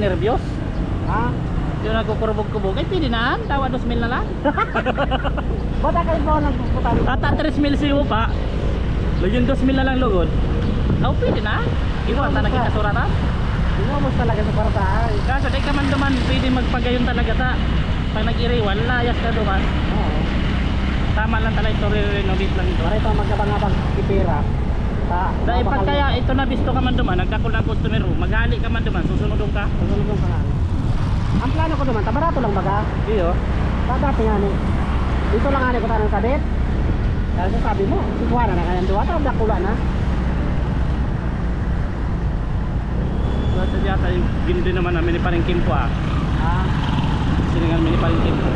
nervyos. Ha? Yung nagkukurbog-kubog, ay pwede na, tawa 2,000 na lang. Ba't kayo mo nagpupunta? Ata 3,000 siyo pa. Yung 2,000 na lang lugod. Oh, pwede na. Iwan talaga kasuratan. Inumos talaga sa kwartahan. Kaso di ka man duman, pwede magpagayon talaga ta. Pag nag-iriwan, layas ka duman. Oo. Tama lang talaga ito, re-renovate lang ito. Para ito magkabang-abang kipira. Dahil pag kaya ito na bisto ka man duman, nagkakulang customer mo, maghali ka man duman, susunodong ka. Susunod ka nga. Ang plano ko naman, tabarato lang baga. Iyo. Dati nga ni. Dito lang nga ni ko tanong kadit. Kasi sabi mo, sikuha na kanyang duwa, tapos nakula na. Basta yata yung gindi naman namin ni paring Kimpo ah. Ah. Siningan mi ni paring Kimpo.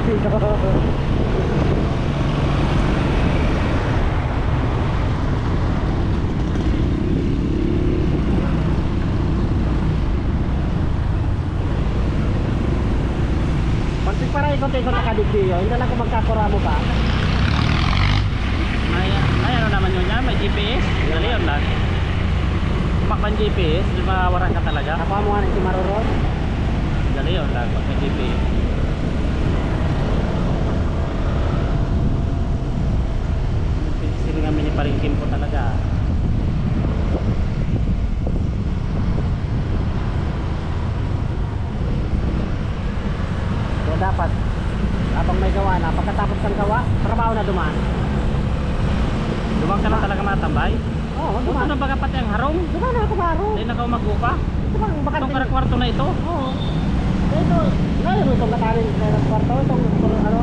Pag para ikot-ikot na kadiktiyo, hindi lang kung magkakura mo pa. May ano naman yun yan, may GPS. Dali yun lang. Kumakban GPS, di mawaran ka talaga. Nakuha mo nga na si Maroron. Dali yun lang, pag may GPS. Siningan mi ni paring Kimpo talaga. So dapat, habang may gawa na, pagkatapos kang gawa, trabaho na dumaan. Dumang ka na talaga matambay. Oo, Ito dumaan. na baga pati ang harong. Dumaan na ako maro. Hindi na ka umagupa. Dumaan, baka Itong karakwarto na ito. Oo. Ito, ngayon itong katarin sa kwarto, itong ano.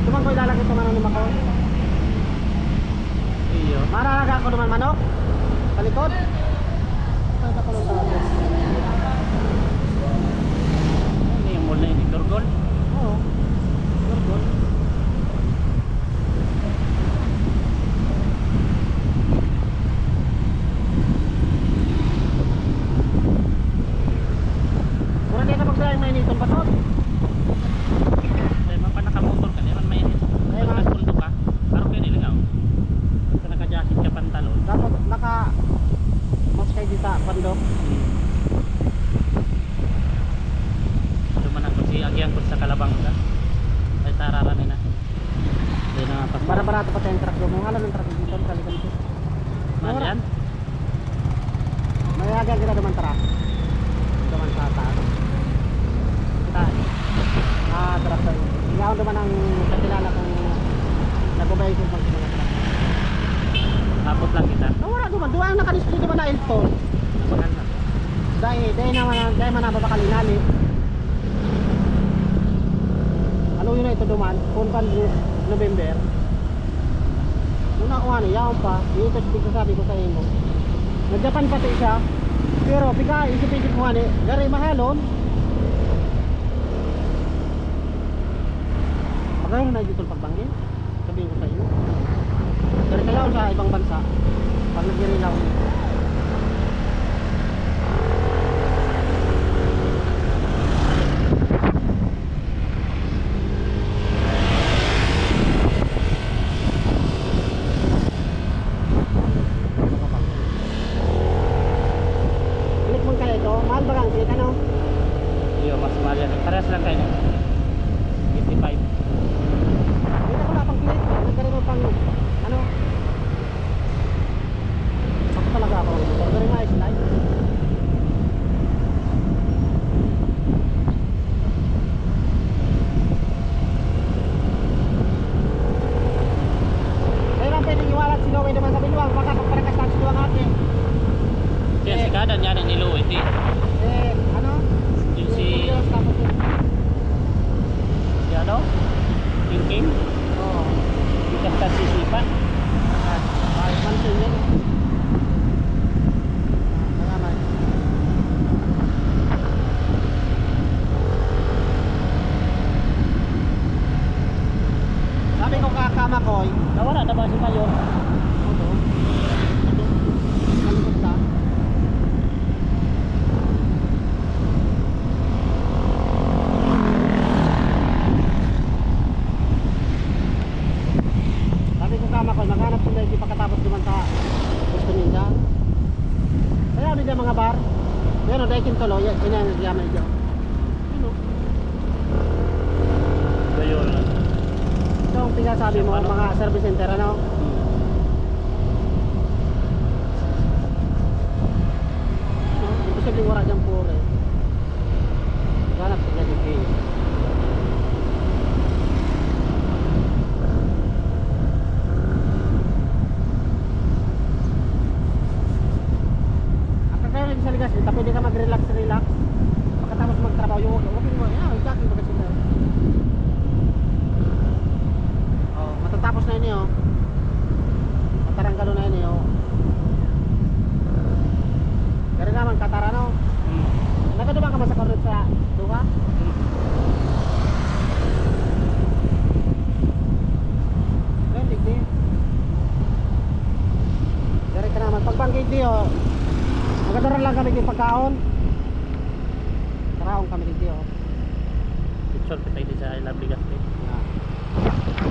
Dumaan ko ilalagay ito mananima ko. Iyo. Mararaga ako naman manok. Sa likod. Saan ako lang tayo? Ano yung mall na yun? Turgol? Oo. Turgol. Mura din na magsalang na initong patot. Ay, man pa nakamotor ka, di man mainit. Ay, Pag man. nagpulto ka, parang kayo nilingaw. Pag naka-jacket ka pantalon. Dapat naka mas kay dita pandok. Duman ang si agyang sa kalabang ka. Ay tarara nila. Hindi na pas. Bara-barato pa tayong truck mo. Halan ng truck dito sa likod ko. Man yan? May aga kita naman truck. Naman sa taas. Kita. Truck tayo. Ngayon naman ang kakilala kong nagbabayad ko pag mga truck. Tapos lang kita. Wala naman. Doon naka-display naman na Elton. Maganda. Dahil man nababakalinalit. Ano yun na ito duman? Puntan November. Una ko ano, yaon pa. Dito sabi ko sa inyo. Nag-Japan pati siya. Pero pika isip-isip mo ano, gari mahalon. Magkano na dito pagbanggit? Sabihin ko sa iyo. Gari kayo sa ibang bansa. Pag nag-girilaw nito. Click mo kaya ito. Mahal ba kang click ano? Iyo, mas mahal yan. Parehas lang kayo. 55. Hindi na wala pang click. Nagkaroon mo pang ano? Ako talaga ako. Gari nga slide. Kaya lang pwedeng iwalat si Noe naman sa biluang. Baka pagparakas tayo si Luang ate. Kaya si Kadan yan ang niluwit eh. Ano? Yung si Tapos yun. ano? King King? Oo. Yung kanta sisipan. Ay, mansin yun. Salamat. Sabi ko kakama ko, Nawala na ba si Mayor? ano? Malikot na. tulo, ini ang yaman dyan. Ano? Gayon. Ito ang pinasabi mo, Ano? mga service center, ano? Ano? Imposibleng wala dyan pure. Ganap sa dyan yung gate. At kaya rin sa ligas, ito pwede ka mag-relax. Pagkatapos magtrabaho, yung walking mo, yung jogging baga sila. Oh, matatapos na yun, oh. Mataranggalo na yun, oh. Pero naman, Katara, no? Nagkaduma ka man sa kornet sa duha? Well, digdi. Dari ka naman. Pagbanggit di, oh. Magkadaran lang kami di pagkaon. Karaon kami di, oh. Picture kita ini sa ilang bigas. Yeah.